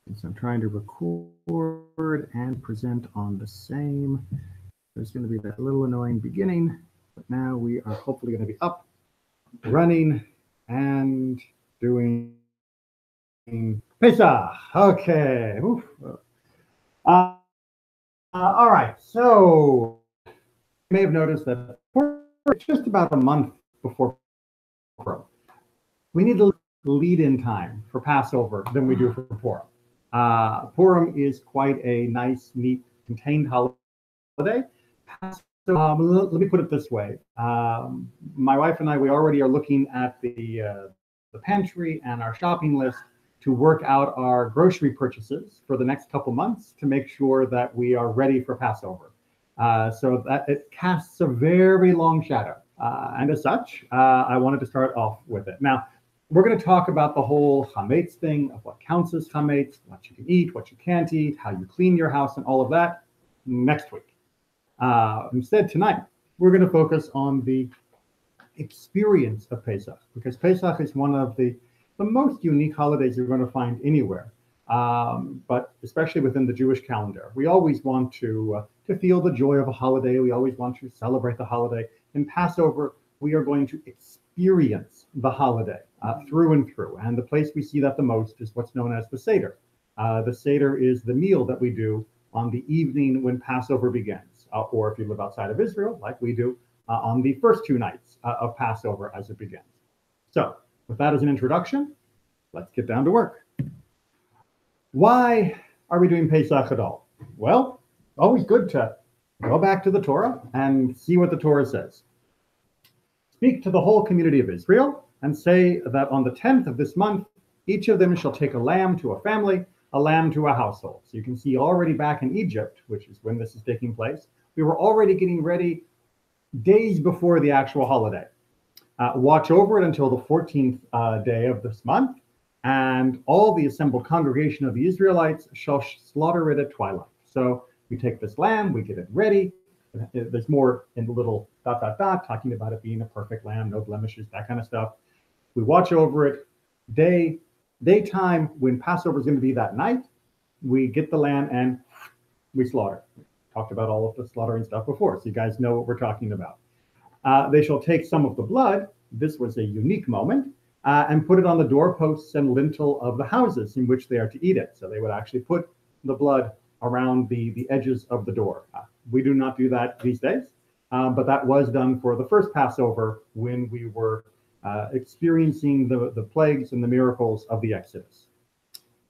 So I'm trying to record and present on the same. There's going to be that little annoying beginning, but now we are hopefully going to be up, running, and doing Pesach. Okay. Oof. All right. So you may have noticed that it's just about a month before Purim. We need to lead in time for Passover than we do for Purim. Purim is quite a nice, neat, contained holiday. Let me put it this way. My wife and I, we already are looking at the pantry and our shopping list to work out our grocery purchases for the next couple months to make sure that we are ready for Passover. So that it casts a very long shadow. And as such, I wanted to start off with it. Now, we're going to talk about the whole chametz thing of what counts as chametz, what you can eat, what you can't eat, how you clean your house, and all of that next week. Instead, tonight, we're going to focus on the experience of Pesach, because Pesach is one of the most unique holidays you're going to find anywhere, but especially within the Jewish calendar. We always want to feel the joy of a holiday. We always want to celebrate the holiday. In Passover, we are going to experience the holiday through and through. And the place we see that the most is what's known as the Seder. The Seder is the meal that we do on the evening when Passover begins, or if you live outside of Israel, like we do, on the first two nights of Passover as it begins. So, with that as an introduction, let's get down to work. Why are we doing Pesach at all? Well, always good to go back to the Torah and see what the Torah says. Speak to the whole community of Israel and say that on the 10th of this month, each of them shall take a lamb to a family, a lamb to a household. So you can see already back in Egypt, which is when this is taking place, we were already getting ready days before the actual holiday. Watch over it until the 14th day of this month, and all the assembled congregation of the Israelites shall slaughter it at twilight. So we take this lamb, we get it ready. There's more in the little ... talking about it being a perfect lamb, no blemishes, that kind of stuff. We watch over it. Daytime, when Passover is going to be that night, we get the lamb and we slaughter. We talked about all of the slaughtering stuff before, so you guys know what we're talking about. They shall take some of the blood. This was a unique moment. And put it on the doorposts and lintel of the houses in which they are to eat it. So they would actually put the blood around the edges of the door. We do not do that these days, but that was done for the first Passover when we were experiencing the plagues and the miracles of the Exodus.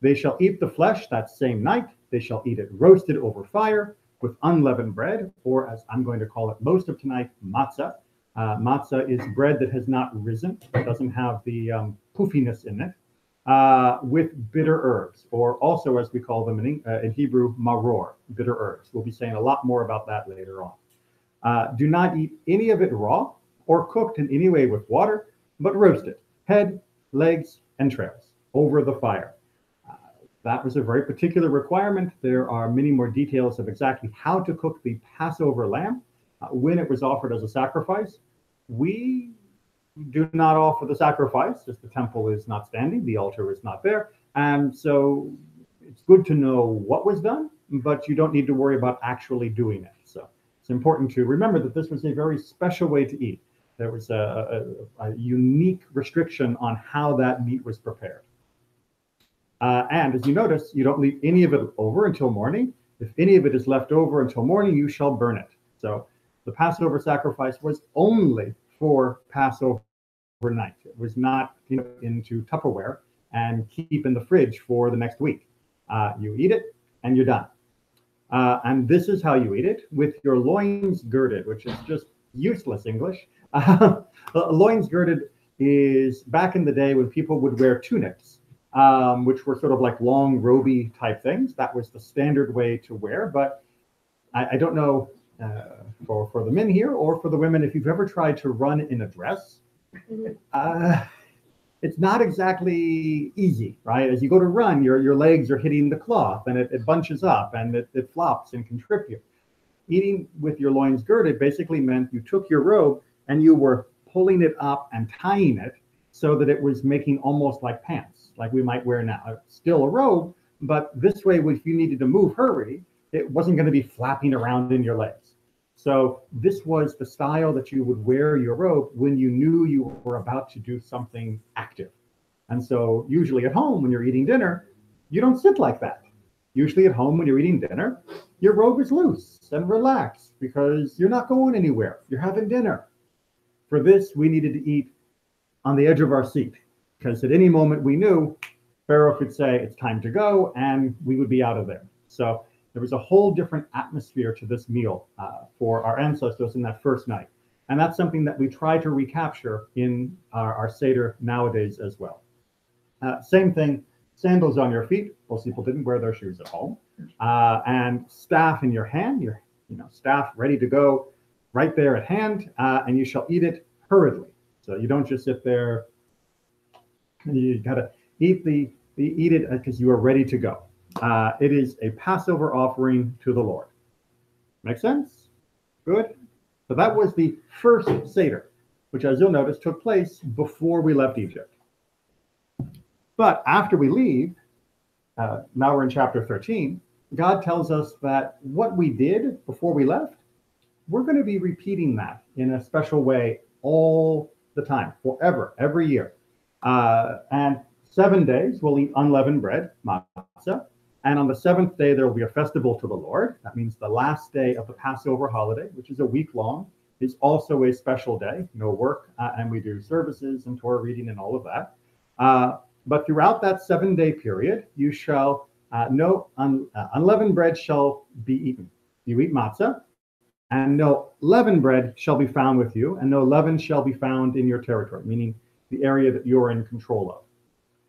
They shall eat the flesh that same night. They shall eat it roasted over fire with unleavened bread, or as I'm going to call it most of tonight, matzah. Matzah is bread that has not risen. It doesn't have the poofiness in it, with bitter herbs, or also as we call them in Hebrew, maror, bitter herbs. We'll be saying a lot more about that later on. Do not eat any of it raw or cooked in any way with water, but roast it, head, legs, entrails, over the fire. That was a very particular requirement. There are many more details of exactly how to cook the Passover lamb. When it was offered as a sacrifice, we do not offer the sacrifice, as the temple is not standing, the altar is not there. And so it's good to know what was done, but you don't need to worry about actually doing it. So it's important to remember that this was a very special way to eat. There was a unique restriction on how that meat was prepared. And as you notice, you don't leave any of it over until morning. If any of it is left over until morning, you shall burn it. So the Passover sacrifice was only for Passover night. It was not into Tupperware and keep in the fridge for the next week. You eat it and you're done. And this is how you eat it, with your loins girded, which is just useless English. Loins girded is back in the day when people would wear tunics, which were sort of like long roby type things. That was the standard way to wear. But I don't know for the men here or for the women, if you've ever tried to run in a dress, it's not exactly easy, right? As you go to run, your legs are hitting the cloth and it bunches up and it flops and can trip you. Eating with your loins girded basically meant you took your robe and you were pulling it up and tying it so that it was making almost like pants, like we might wear now. Still a robe, But this way, if you needed to move, hurry, it wasn't going to be flapping around in your legs. So this was the style that you would wear your robe when you knew you were about to do something active. And so usually at home, when you're eating dinner, you don't sit like that. Usually at home, when you're eating dinner, your robe is loose and relaxed because you're not going anywhere. You're having dinner. For this, we needed to eat on the edge of our seat because at any moment we knew Pharaoh could say it's time to go and we would be out of there. So there was a whole different atmosphere to this meal for our ancestors in that first night. And that's something that we try to recapture in our Seder nowadays as well. Same thing, sandals on your feet. Most people didn't wear their shoes at home. And staff in your hand, your staff ready to go right there at hand, and you shall eat it hurriedly. So you don't just sit there. You got to eat it because you are ready to go. It is a Passover offering to the Lord. Make sense? Good. So that was the first Seder, which, as you'll notice, took place before we left Egypt. But after we leave, now we're in chapter 13, God tells us that what we did before we left, we're going to be repeating that in a special way all the time, forever, every year. And 7 days we'll eat unleavened bread, matzah. And on the seventh day, there will be a festival to the Lord. That means the last day of the Passover holiday, which is a week long, is also a special day. No work, and we do services and Torah reading and all of that. But throughout that 7 day period, you shall, no unleavened bread shall be eaten. You eat matzah, and no leavened bread shall be found with you, and no leaven shall be found in your territory, meaning the area that you're in control of.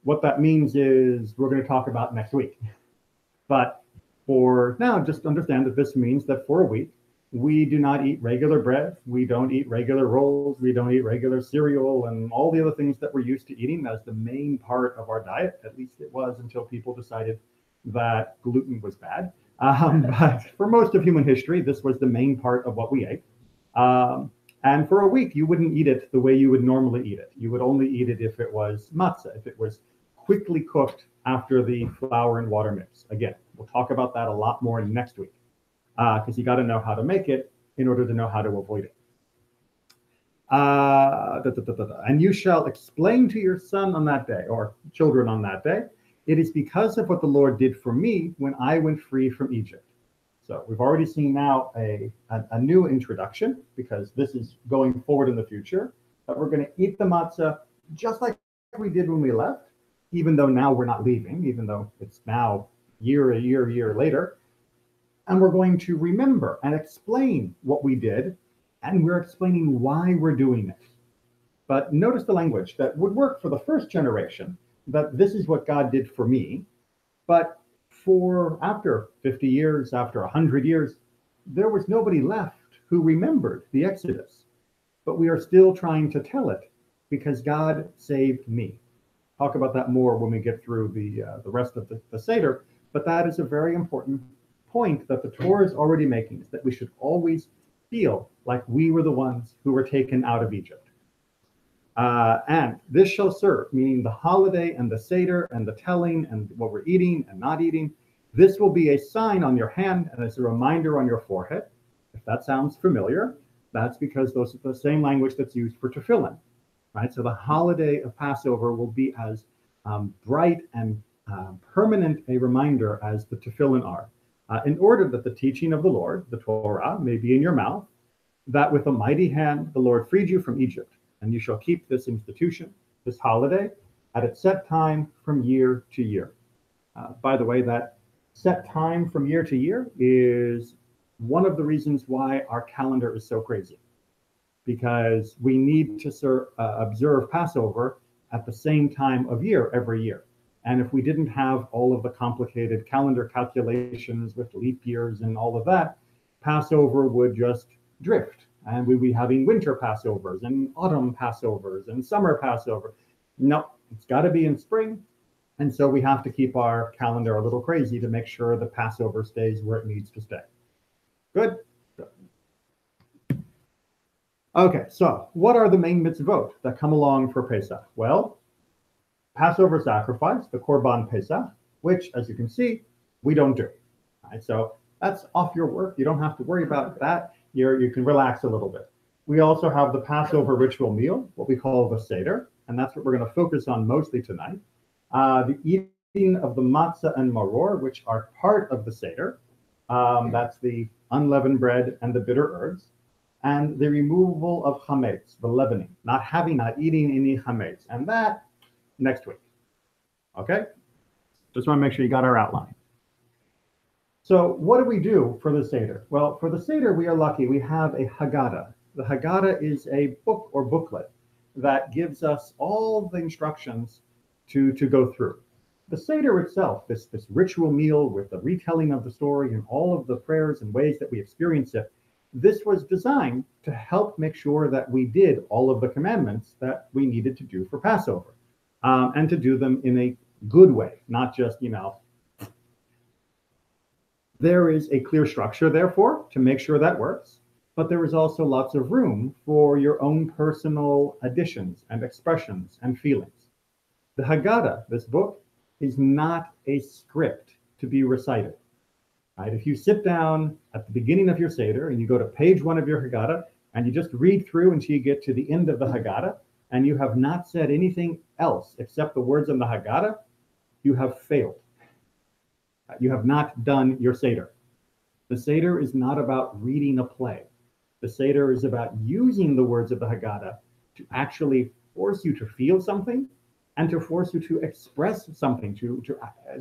What that means is we're going to talk about next week. But for now, just understand that this means that for a week, we do not eat regular bread. We don't eat regular rolls. We don't eat regular cereal and all the other things that we're used to eating. That's the main part of our diet. At least it was until people decided that gluten was bad. But for most of human history, this was the main part of what we ate. And for a week, you wouldn't eat it the way you would normally eat it. You would only eat it if it was matzah, if it was quickly cooked after the flour and water mix. Again, we'll talk about that a lot more next week because you got to know how to make it in order to know how to avoid it. And you shall explain to your son on that day, or children on that day, it is because of what the Lord did for me when I went free from Egypt. So we've already seen now a new introduction, because this is going forward in the future, that we're going to eat the matzah just like we did when we left, even though now we're not leaving, even though it's now a year later. And we're going to remember and explain what we did, and we're explaining why we're doing it. But notice the language that would work for the first generation, that this is what God did for me. But for after 50 years, after 100 years, there was nobody left who remembered the Exodus. But we are still trying to tell it because God saved me. Talk about that more when we get through the rest of the Seder. But that is a very important point that the Torah is already making, is that we should always feel like we were the ones who were taken out of Egypt. And this shall serve, meaning the holiday and the Seder and the telling and what we're eating and not eating. This will be a sign on your hand and as a reminder on your forehead. If that sounds familiar, that's because those are the same language that's used for tefillin, right? So the holiday of Passover will be as bright and permanent a reminder as the tefillin are, in order that the teaching of the Lord, the Torah, may be in your mouth, that with a mighty hand the Lord freed you from Egypt. And you shall keep this institution, this holiday, at its set time from year to year. By the way, that set time from year to year is one of the reasons why our calendar is so crazy. Because we need to observe Passover at the same time of year every year. And if we didn't have all of the complicated calendar calculations with leap years and all of that, Passover would just drift. And we'd be having winter Passovers and autumn Passovers and summer Passover. No, it's got to be in spring. And so we have to keep our calendar a little crazy to make sure the Passover stays where it needs to stay. Good? Good. Okay, so what are the main mitzvot that come along for Pesach? Well, Passover sacrifice, the Korban Pesach, which, as you can see, we don't do. Right? So that's off your work. You don't have to worry about that. You can relax a little bit. We also have the Passover ritual meal, what we call the Seder, and that's what we're going to focus on mostly tonight. The eating of the matzah and maror, which are part of the Seder. That's the unleavened bread and the bitter herbs. And the removal of chametz, the leavening, not eating any chametz. And that next week. Okay? Just want to make sure you got our outline. So what do we do for the Seder? Well, for the Seder, we are lucky. We have a Haggadah. The Haggadah is a book or booklet that gives us all the instructions to go through. The Seder itself, this ritual meal with the retelling of the story and all of the prayers and ways that we experience it, this was designed to help make sure that we did all of the commandments that we needed to do for Passover, and to do them in a good way, not just, There is a clear structure, therefore, to make sure that works, but there is also lots of room for your own personal additions and expressions and feelings. The Haggadah, this book, is not a script to be recited. Right? If you sit down at the beginning of your Seder and you go to page 1 of your Haggadah and you just read through until you get to the end of the Haggadah and you have not said anything else except the words in the Haggadah, you have failed. You have not done your Seder. The Seder is not about reading a play. The Seder is about using the words of the Haggadah to actually force you to feel something and to force you to express something, to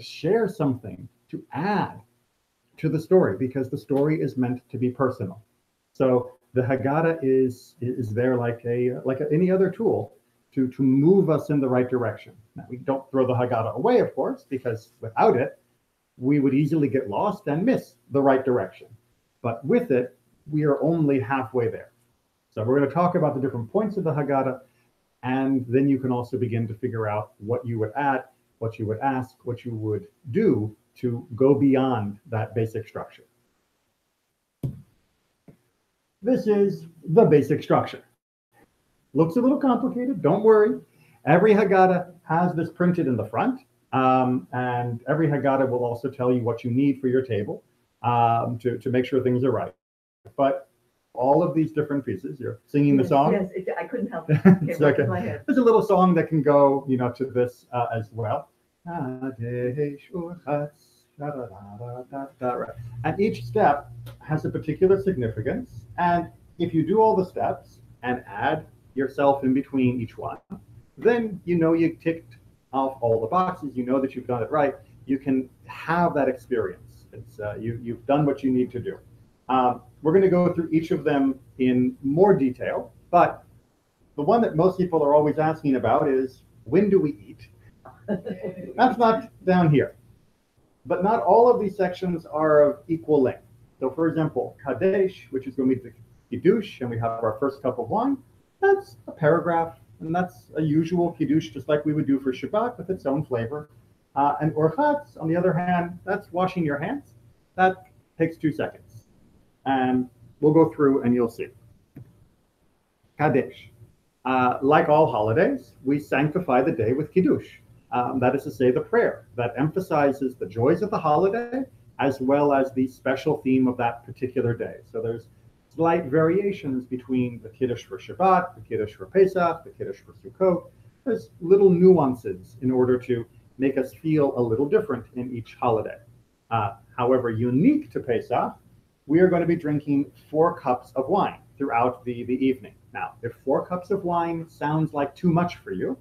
share something, to add to the story, because the story is meant to be personal. So the Haggadah is there like any other tool to move us in the right direction. Now, we don't throw the Haggadah away, of course, because without it, we would easily get lost and miss the right direction. But with it, we are only halfway there. So we're going to talk about the different points of the Haggadah, and then you can also begin to figure out what you would add, what you would ask, what you would do to go beyond that basic structure. This is the basic structure. Looks a little complicated, don't worry. Every Haggadah has this printed in the front, and every Haggadah will also tell you what you need for your table to make sure things are right. But all of these different pieces, you're singing the song? Yes, I couldn't help it. It's okay. My head. There's a little song that can go, to this as well. And each step has a particular significance. And if you do all the steps and add yourself in between each one, then you ticked off all the boxes. You know that you've done it right. You can have that experience. It's you've done what you need to do. We're going to go through each of them in more detail, but the one that most people are always asking about is, when do we eat? That's not down here. But not all of these sections are of equal length. So for example, Kadesh, which is going to be the Kiddush, and we have our first cup of wine, that's a paragraph, and that's a usual Kiddush, just like we would do for Shabbat, with its own flavor. And Orchatz, on the other hand, that's washing your hands. That takes 2 seconds. And we'll go through and you'll see. Kadesh. Like all holidays, we sanctify the day with Kiddush. That is to say, the prayer that emphasizes the joys of the holiday as well as the special theme of that particular day. So there's slight variations between the Kiddush for Shabbat, the Kiddush for Pesach, the Kiddush for Sukkot. There's little nuances in order to make us feel a little different in each holiday. However, unique to Pesach, we are going to be drinking 4 cups of wine throughout the evening. Now, if 4 cups of wine sounds like too much for you,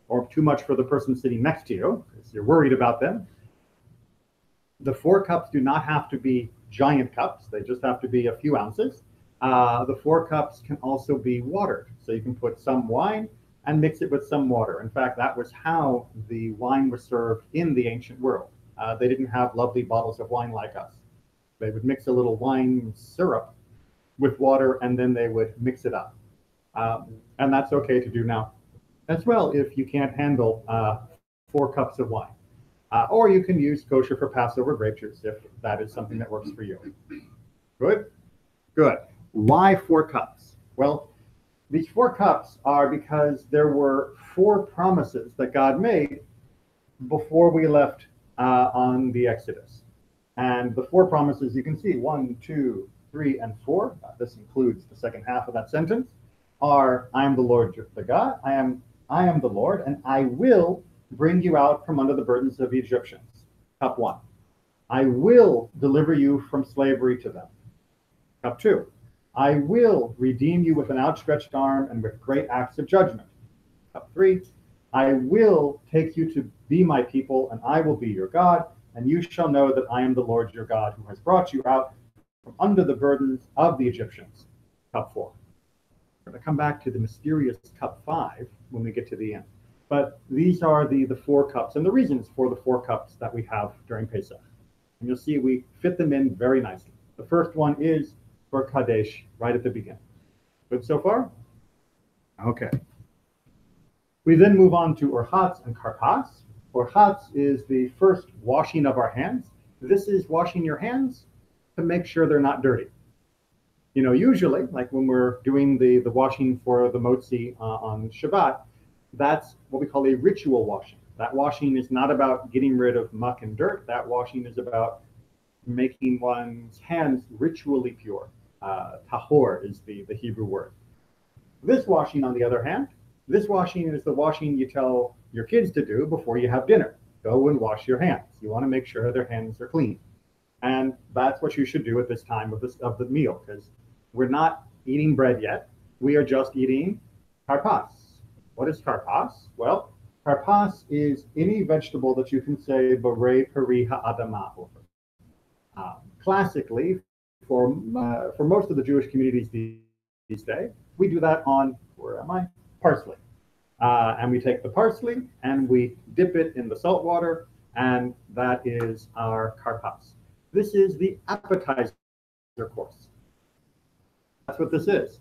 or too much for the person sitting next to you, because you're worried about them, the 4 cups do not have to be giant cups. They just have to be a few ounces. The 4 cups can also be watered. So you can put some wine and mix it with some water. In fact, that was how the wine was served in the ancient world. They didn't have lovely bottles of wine like us. They would mix a little wine syrup with water, and then they would mix it up. And that's okay to do now as well if you can't handle 4 cups of wine. Or you can use kosher for Passover grape juice if that is something that works for you. Good? Good. Why 4 cups? Well, these 4 cups are because there were 4 promises that God made before we left on the Exodus. And the four promises you can see, 1, 2, 3, and 4, this includes the second half of that sentence, are I am the Lord the God, I am the Lord, and I will bring you out from under the burdens of the Egyptians. Cup 1. I will deliver you from slavery to them. Cup 2. I will redeem you with an outstretched arm and with great acts of judgment. Cup 3. I will take you to be my people, and I will be your God, and you shall know that I am the Lord your God, who has brought you out from under the burdens of the Egyptians. Cup 4. We're going to come back to the mysterious cup 5 when we get to the end. But these are the four cups and the reasons for the four cups that we have during Pesach. And you'll see we fit them in very nicely. The first one is for Kadesh right at the beginning. Good so far? Okay. We then move on to Orchatz and Karpas. Orchatz is the first washing of our hands. This is washing your hands to make sure they're not dirty. You know, usually, like when we're doing the washing for the motzi on Shabbat, that's what we call a ritual washing. That washing is not about getting rid of muck and dirt. That washing is about making one's hands ritually pure. Tahor is the Hebrew word. This washing, on the other hand, this washing is the washing you tell your kids to do before you have dinner. Go and wash your hands. You want to make sure their hands are clean. And that's what you should do at this time of the meal, because we're not eating bread yet. We are just eating karpas. What is karpas? Well, karpas is any vegetable that you can say Borei Peri Ha'adamah over. Classically, for most of the Jewish communities these days, we do that on, where am I? Parsley. And we take the parsley and we dip it in the salt water, and that is our karpas. This is the appetizer course. That's what this is.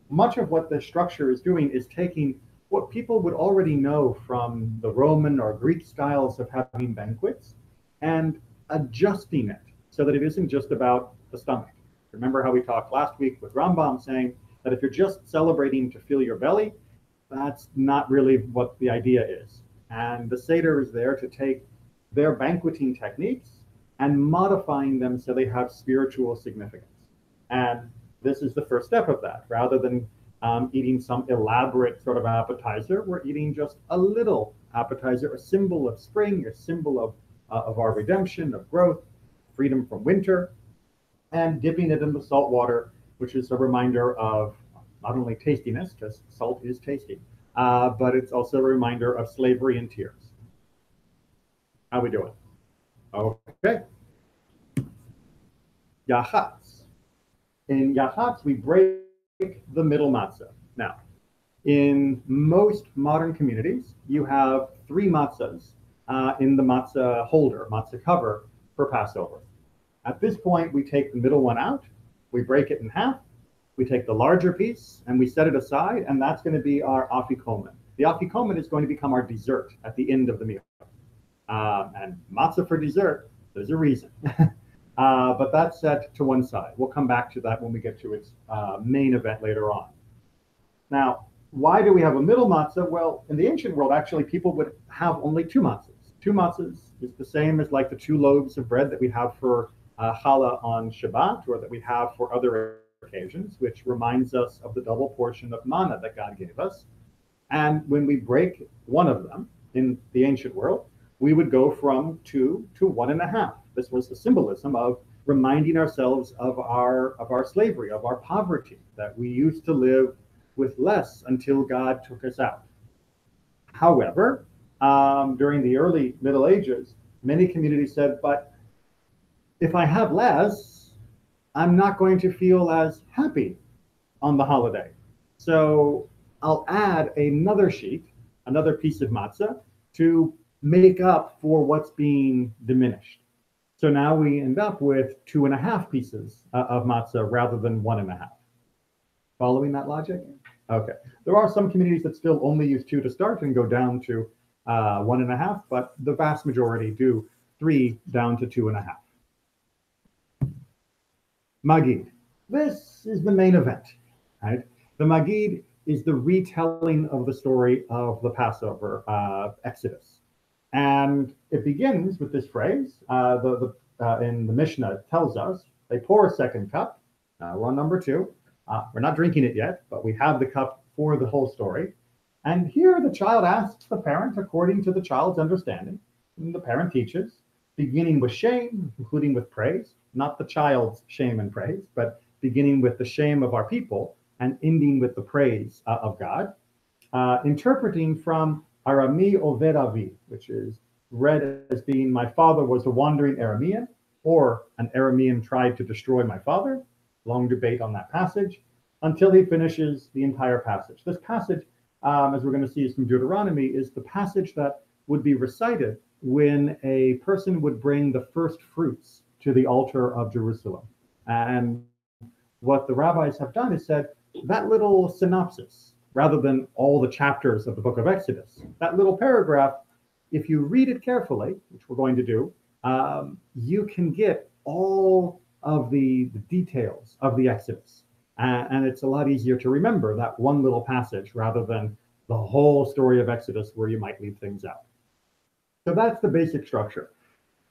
Much of what the structure is doing is taking what people would already know from the Roman or Greek styles of having banquets and adjusting it so that it isn't just about the stomach. Remember how we talked last week with Rambam saying that if you're just celebrating to fill your belly, that's not really what the idea is. And the Seder is there to take their banqueting techniques and modifying them so they have spiritual significance. And this is the first step of that. Rather than eating some elaborate sort of appetizer, we're eating just a little appetizer, a symbol of spring, a symbol of our redemption, of growth, freedom from winter, and dipping it in the salt water, which is a reminder of not only tastiness, because salt is tasty, but it's also a reminder of slavery and tears. How we doing? Okay. Yachatz. In Yachatz, we break the middle matzah. Now, in most modern communities, you have 3 matzahs in the matzah holder, matzah cover, for Passover. At this point, we take the middle one out, we break it in half, we take the larger piece and we set it aside, and that's going to be our afikomen. The afikomen is going to become our dessert at the end of the meal. And matzah for dessert, there's a reason. But that's set to one side. We'll come back to that when we get to its main event later on. Now, why do we have a middle matzah? Well, in the ancient world, actually, people would have only 2 matzahs. 2 matzahs is the same as like the 2 loaves of bread that we have for challah on Shabbat, or that we have for other occasions, which reminds us of the double portion of manna that God gave us. And when we break one of them in the ancient world, we would go from 2 to 1.5. This was the symbolism of reminding ourselves of our slavery, of our poverty, that we used to live with less until God took us out. However, during the early Middle Ages, many communities said, but if I have less, I'm not going to feel as happy on the holiday. So I'll add another sheet, another piece of matzah, to make up for what's being diminished. So now we end up with 2.5 pieces of matzah rather than 1.5. Following that logic? Okay. There are some communities that still only use 2 to start and go down to 1.5, but the vast majority do 3 down to 2.5. Magid. This is the main event, right? The Magid is the retelling of the story of the Passover, Exodus. And it begins with this phrase, in the Mishnah, it tells us, they pour a second cup. We're on number 2. We're not drinking it yet, but we have the cup for the whole story. And here the child asks the parent according to the child's understanding. And the parent teaches, beginning with shame, concluding with praise, not the child's shame and praise, but beginning with the shame of our people and ending with the praise of God. Interpreting from Arami Oved Avi, which is read as being, my father was a wandering Aramean, or an Aramean tried to destroy my father. Long debate on that passage, until he finishes the entire passage. This passage, as we're going to see, is from Deuteronomy, is the passage that would be recited when a person would bring the first fruits to the altar of Jerusalem. And what the rabbis have done is said, that little synopsis, rather than all the chapters of the book of Exodus, that little paragraph, if you read it carefully, which we're going to do, you can get all of the details of the Exodus. And it's a lot easier to remember that one little passage rather than the whole story of Exodus where you might leave things out. So that's the basic structure.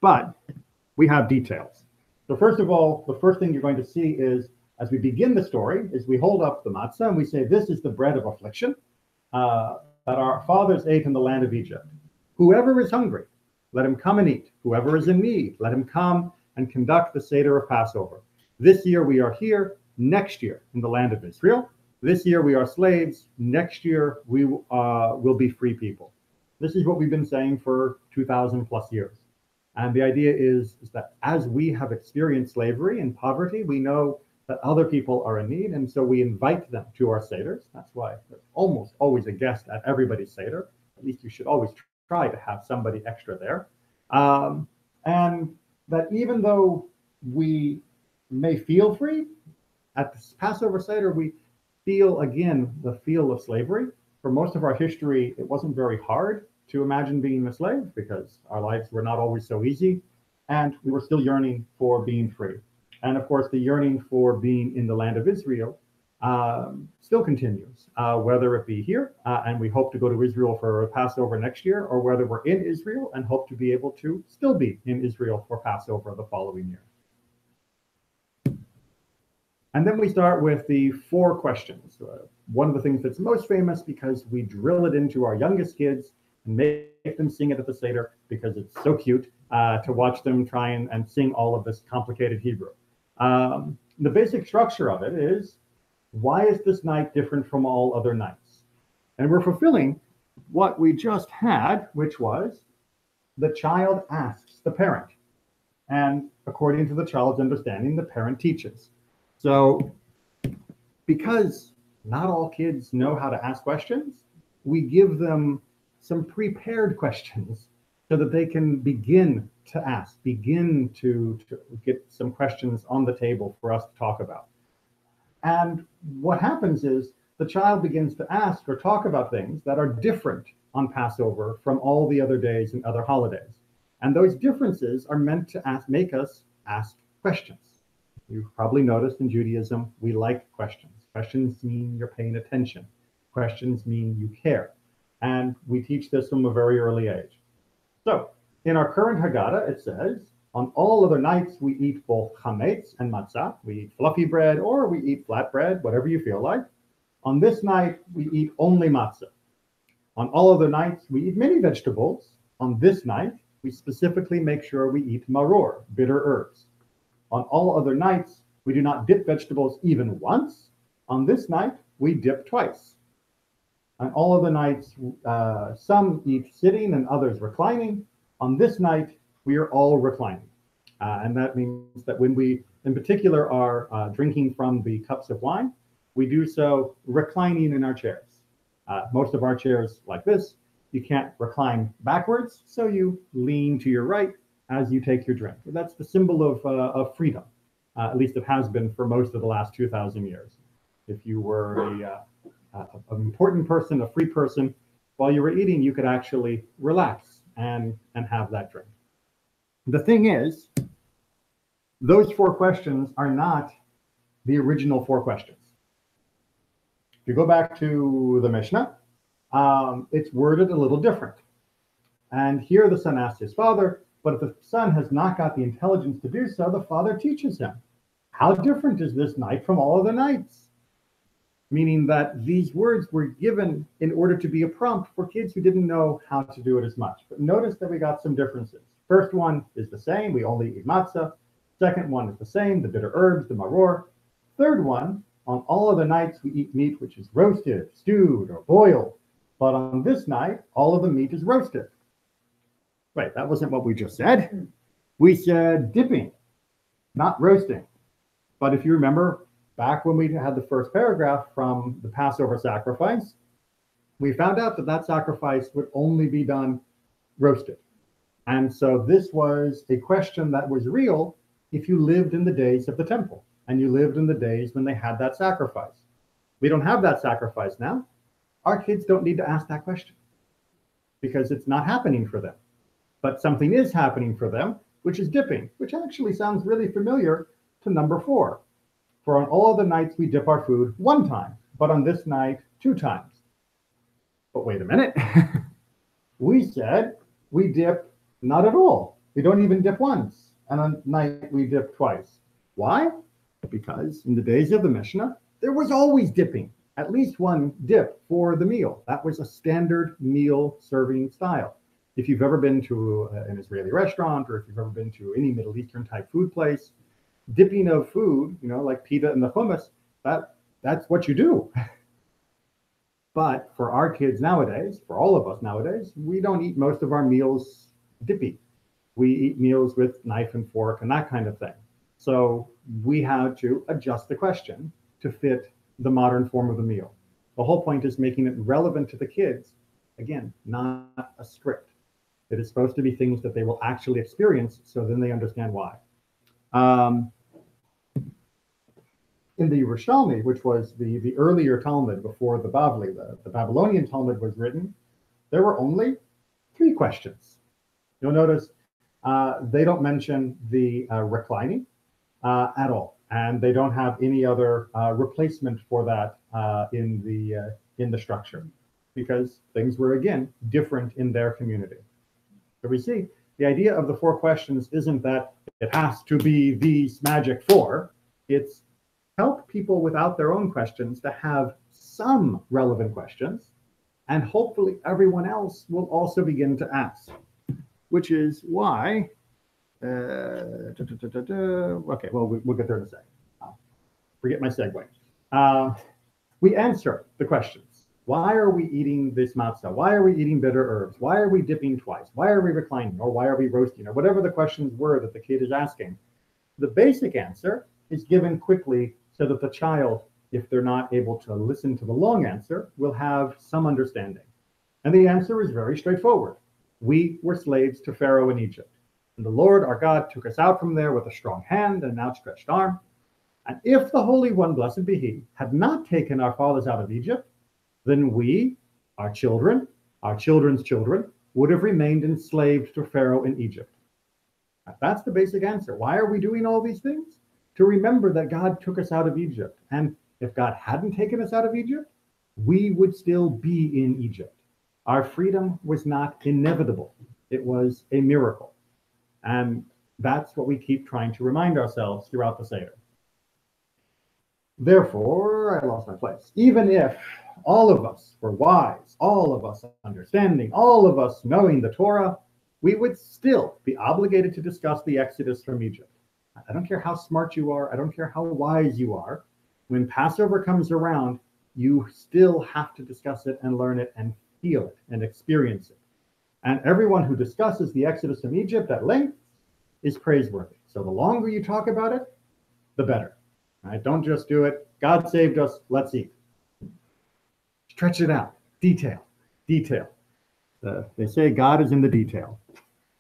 But we have details. So first of all, the first thing you're going to see is, as we begin the story, is we hold up the matzah and we say, this is the bread of affliction that our fathers ate in the land of Egypt. Whoever is hungry, let him come and eat. Whoever is in need, let him come and conduct the Seder of Passover. This year we are here, next year in the land of Israel. This year we are slaves, next year we will be free people. This is what we've been saying for 2,000 plus years. And the idea is that as we have experienced slavery and poverty, we know that other people are in need, and so we invite them to our Seders. That's why there's almost always a guest at everybody's Seder. At least you should always try to have somebody extra there. And that even though we may feel free, at this Passover Seder, we feel, again, the feel of slavery. For most of our history, it wasn't very hard to imagine being a slave because our lives were not always so easy, and we were still yearning for being free. And of course, the yearning for being in the land of Israel still continues, whether it be here, and we hope to go to Israel for Passover next year, or whether we're in Israel and hope to be able to still be in Israel for Passover the following year. And then we start with the 4 questions. One of the things that's most famous because we drill it into our youngest kids and make them sing it at the Seder because it's so cute to watch them try and sing all of this complicated Hebrew. The basic structure of it is, why is this night different from all other nights? And we're fulfilling what we just had, which was the child asks the parent. And according to the child's understanding, the parent teaches. So because not all kids know how to ask questions, we give them some prepared questions so that they can begin to ask, begin to get some questions on the table for us to talk about. And what happens is the child begins to ask or talk about things that are different on Passover from all the other days and other holidays. And those differences are meant to make us ask questions. You've probably noticed in Judaism, we like questions. Questions mean you're paying attention. Questions mean you care. And we teach this from a very early age. So in our current Haggadah, it says, on all other nights, we eat both chametz and matzah. We eat fluffy bread or we eat flat bread, whatever you feel like. On this night, we eat only matzah. On all other nights, we eat many vegetables. On this night, we specifically make sure we eat maror, bitter herbs. On all other nights, we do not dip vegetables even once. On this night, we dip twice. On all other nights, some eat sitting and others reclining. On this night, we are all reclining. And that means that when we, in particular, are drinking from the cups of wine, we do so reclining in our chairs. Most of our chairs like this, you can't recline backwards, so you lean to your right as you take your drink. That's the symbol of freedom. At least it has been for most of the last 2,000 years. If you were an important person, a free person, while you were eating, you could actually relax and have that drink. The thing is, those 4 questions are not the original 4 questions. If you go back to the Mishnah, it's worded a little different. And here the son asks his father, but if the son has not got the intelligence to do so, the father teaches him. How different is this night from all other nights? Meaning that these words were given in order to be a prompt for kids who didn't know how to do it as much. But notice that we got some differences. First one is the same, we only eat matzah. Second one is the same, the bitter herbs, the maror. Third one, on all other nights we eat meat which is roasted, stewed, or boiled. But on this night, all of the meat is roasted. Wait, that wasn't what we just said. We said dipping, not roasting. But if you remember, back when we had the first paragraph from the Passover sacrifice, we found out that that sacrifice would only be done roasted. And so this was a question that was real if you lived in the days of the temple and you lived in the days when they had that sacrifice. We don't have that sacrifice now. Our kids don't need to ask that question because it's not happening for them. But something is happening for them, which is dipping, which actually sounds really familiar to number 4. For on all the nights we dip our food 1 time, but on this night 2 times. But wait a minute. We said we dip not at all. We don't even dip once. And on night we dip twice. Why? Because in the days of the Mishnah, there was always dipping, at least 1 dip for the meal. That was a standard meal serving style. If you've ever been to an Israeli restaurant, or if you've ever been to any Middle Eastern type food place, dipping of food, like pita and the hummus, that's what you do. But for our kids nowadays, for all of us nowadays, we don't eat most of our meals dippy. We eat meals with knife and fork and that kind of thing. So we had to adjust the question to fit the modern form of the meal. The whole point is making it relevant to the kids. Again, not a script. It is supposed to be things that they will actually experience, so then they understand why. In the Yerushalmi, which was the earlier Talmud before the Bavli, the Babylonian Talmud was written, there were only 3 questions. You'll notice they don't mention the reclining at all, and they don't have any other replacement for that in the structure, because things were, again, different in their community. So we see the idea of the 4 questions isn't that it has to be these magic 4. It's help people without their own questions to have some relevant questions, and hopefully everyone else will also begin to ask, which is why, okay, well, we'll get there in a second. Forget my segue. We answer the questions. Why are we eating this matzah? Why are we eating bitter herbs? Why are we dipping twice? Why are we reclining? Or why are we roasting? Or whatever the questions were that the kid is asking. The basic answer is given quickly so that the child, if they're not able to listen to the long answer, will have some understanding. And the answer is very straightforward. We were slaves to Pharaoh in Egypt. And the Lord our God took us out from there with a strong hand and an outstretched arm. And if the Holy One, blessed be he, had not taken our fathers out of Egypt, then we, our children, our children's children, would have remained enslaved to Pharaoh in Egypt. That's the basic answer. Why are we doing all these things? To remember that God took us out of Egypt. And if God hadn't taken us out of Egypt, we would still be in Egypt. Our freedom was not inevitable. It was a miracle. And that's what we keep trying to remind ourselves throughout the Seder. Therefore, I lost my place. Even if all of us were wise, all of us understanding, all of us knowing the Torah, we would still be obligated to discuss the Exodus from Egypt. I don't care how smart you are. I don't care how wise you are. When Passover comes around, you still have to discuss it and learn it and feel it and experience it. And everyone who discusses the Exodus from Egypt at length is praiseworthy. So the longer you talk about it, the better. Right? Don't just do it. God saved us. Let's eat. Stretch it out. Detail. Detail. They say God is in the detail,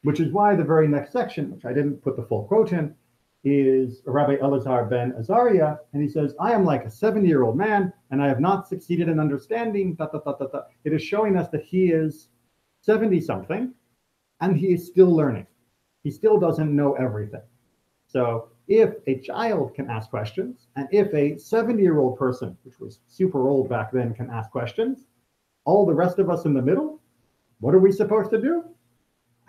which is why the very next section, which I didn't put the full quote in, is Rabbi Elazar ben Azariah, and he says, I am like a 70-year-old man, and I have not succeeded in understanding, It is showing us that he is 70-something, and he is still learning. He still doesn't know everything. So If a child can ask questions, and if a 70-year-old person, which was super old back then, can ask questions, all the rest of us in the middle, what are we supposed to do?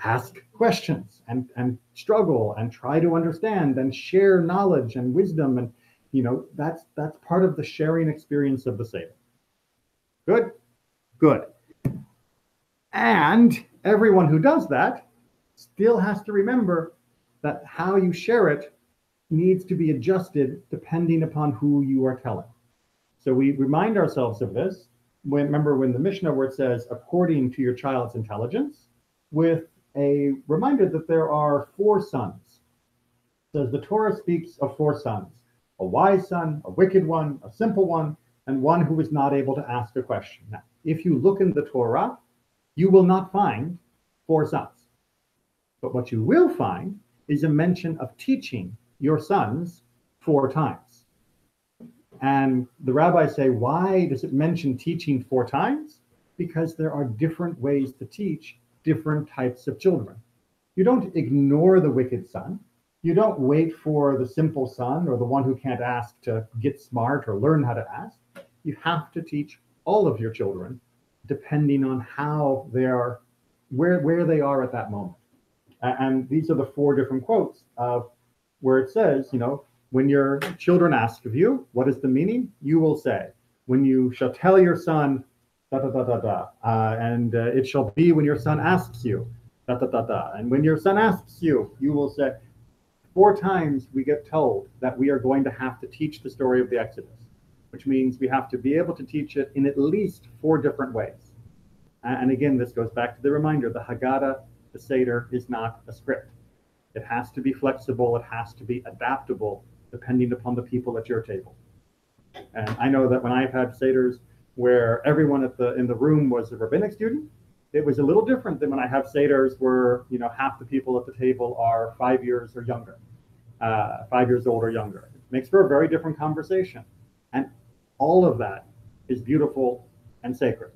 Ask questions and struggle and try to understand and share knowledge and wisdom. And that's part of the sharing experience of the Seder. Good? Good. And everyone who does that still has to remember that how you share it needs to be adjusted depending upon who you are telling. So we remind ourselves of this. Remember when the Mishnah, where it says, according to your child's intelligence, with a reminder that there are 4 sons. It says the Torah speaks of 4 sons, a wise son, a wicked one, a simple one, and one who is not able to ask a question. Now, if you look in the Torah, you will not find 4 sons. But what you will find is a mention of teaching your sons 4 times. And the rabbis say, why does it mention teaching 4 times? Because there are different ways to teach different types of children. You don't ignore the wicked son. You don't wait for the simple son or the one who can't ask to get smart or learn how to ask. You have to teach all of your children depending on how they are, where they are at that moment. And these are the 4 different quotes of where it says, when your children ask of you, what is the meaning? You will say, when you shall tell your son, da da da da da, and it shall be when your son asks you, da da da da, and when your son asks you, you will say. 4 times we get told that we are going to have to teach the story of the Exodus, which means we have to be able to teach it in at least 4 different ways. And again, this goes back to the reminder, the Haggadah, the Seder, is not a script. It has to be flexible, it has to be adaptable, depending upon the people at your table. And I know that when I've had Seders where everyone in the room was a rabbinic student, it was a little different than when I have Seders where half the people at the table are 5 years or younger, 5 years old or younger. It makes for a very different conversation. And all of that is beautiful and sacred.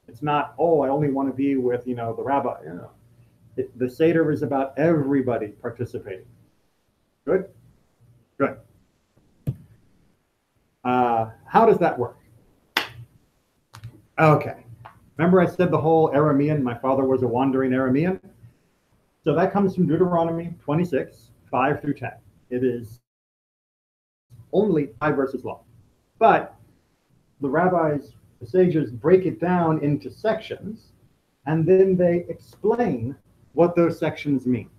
It's not, I only want to be with, the rabbi. The Seder is about everybody participating. Good? Good. How does that work? Okay. Remember I said the whole Aramean, my father was a wandering Aramean? So that comes from Deuteronomy 26, 5 through 10. It is only 5 verses long. But the rabbis, the sages, break it down into sections, and then they explain what those sections mean.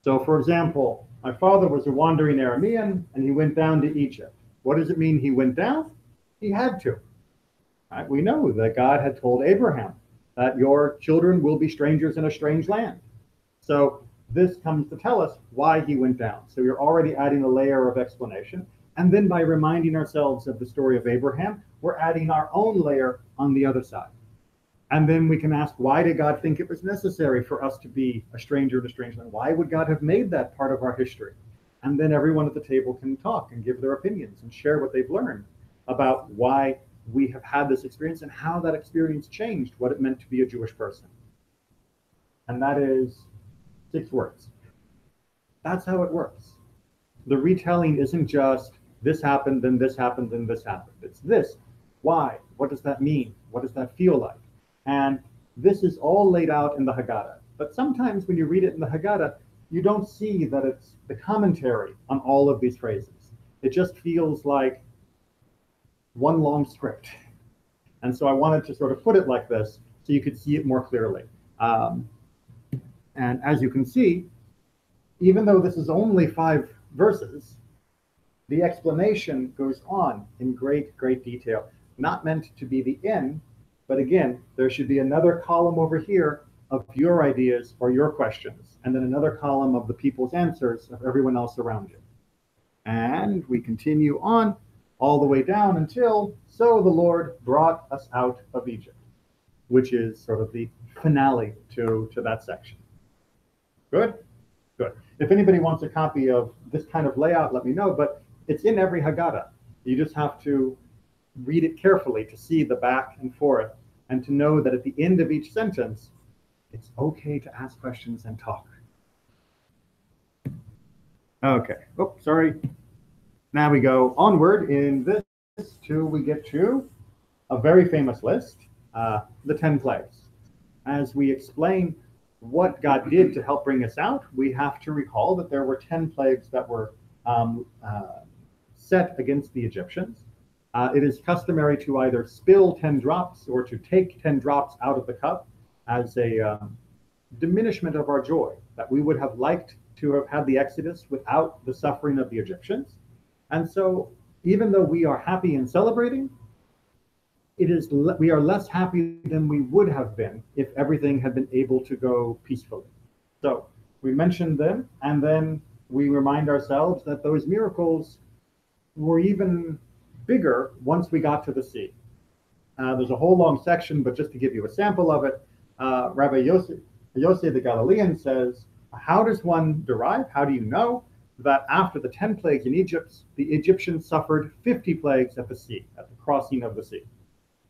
So, for example, my father was a wandering Aramean, and he went down to Egypt. What does it mean he went down? He had to. Right? We know that God had told Abraham that your children will be strangers in a strange land. So this comes to tell us why he went down. So you're already adding a layer of explanation. And then by reminding ourselves of the story of Abraham, we're adding our own layer on the other side. And then we can ask, why did God think it was necessary for us to be a stranger in a strange land? Why would God have made that part of our history? And then everyone at the table can talk and give their opinions and share what they've learned about why we have had this experience and how that experience changed what it meant to be a Jewish person. And that is 6 words. That's how it works. The retelling isn't just this happened, then this happened, then this happened. It's this. Why? What does that mean? What does that feel like? And this is all laid out in the Haggadah. But sometimes when you read it in the Haggadah, you don't see that it's the commentary on all of these phrases. It just feels like one long script. And so I wanted to sort of put it like this so you could see it more clearly. And as you can see, even though this is only 5 verses, the explanation goes on in great, great detail. Not meant to be the end, but again, there should be another column over here of your ideas or your questions, and then another column of the people's answers of everyone else around you. And we continue on all the way down until, so the Lord brought us out of Egypt, which is sort of the finale to that section. Good? Good. If anybody wants a copy of this kind of layout, let me know, but it's in every Haggadah. You just have to read it carefully to see the back and forth and to know that at the end of each sentence, it's okay to ask questions and talk. Okay. Oh, sorry. Now we go onward in this till we get to a very famous list, the 10 plagues. As we explain what God did to help bring us out, we have to recall that there were 10 plagues that were set against the Egyptians. It is customary to either spill 10 drops or to take 10 drops out of the cup as a diminishment of our joy, that we would have liked to have had the Exodus without the suffering of the Egyptians. And so, even though we are happy and celebrating, we are less happy than we would have been if everything had been able to go peacefully. So we mentioned them, and then we remind ourselves that those miracles were even bigger once we got to the sea. There's a whole long section, but just to give you a sample of it, Rabbi Yossi the Galilean says, how does one derive, how do you know that after the 10 plagues in Egypt, the Egyptians suffered 50 plagues at the sea, at the crossing of the sea?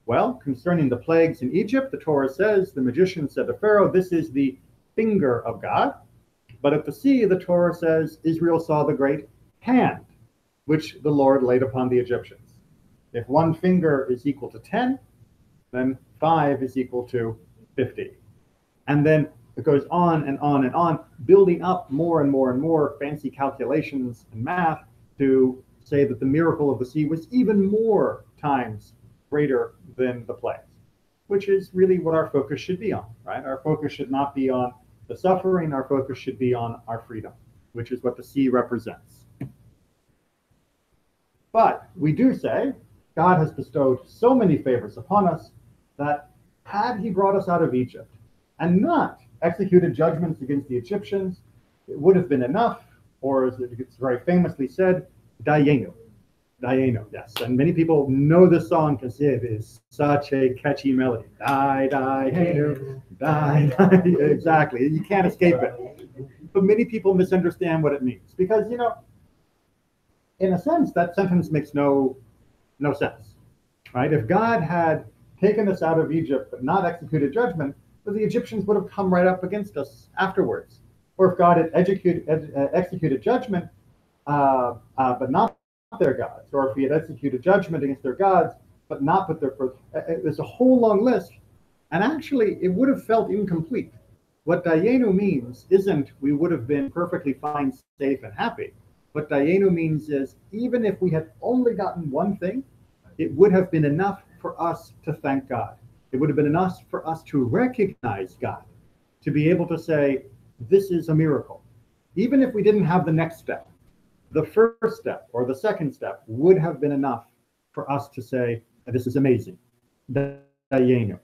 Well, concerning the plagues in Egypt, the Torah says, the magician said to Pharaoh, this is the finger of God. But at the sea, the Torah says, Israel saw the great hand, which the Lord laid upon the Egyptians. If one finger is equal to 10, then 5 is equal to 50. And then it goes on and on and on, building up more and more and more fancy calculations and math to say that the miracle of the sea was even more times greater than the plagues, which is really what our focus should be on, right? Our focus should not be on the suffering, our focus should be on our freedom, which is what the sea represents. But we do say God has bestowed so many favors upon us that had he brought us out of Egypt and not executed judgments against the Egyptians, it would have been enough, or as it's very famously said, Dayenu. Dayenu, yes. And many people know this song because it is such a catchy melody. Dayenu, exactly. You can't escape it. But many people misunderstand what it means because, in a sense, that sentence makes no sense, right? If God had taken us out of Egypt but not executed judgment, well, the Egyptians would have come right up against us afterwards. Or if God had executed judgment, but not their gods, or if he had executed judgment against their gods, but not put their first, there's a whole long list. And actually, it would have felt incomplete. What Dayenu means isn't we would have been perfectly fine, safe, and happy. What Dayenu means is even if we had only gotten one thing, it would have been enough for us to thank God. It would have been enough for us to recognize God, to be able to say, this is a miracle. Even if we didn't have the next step, the first step or the second step would have been enough for us to say, this is amazing. Dayenu.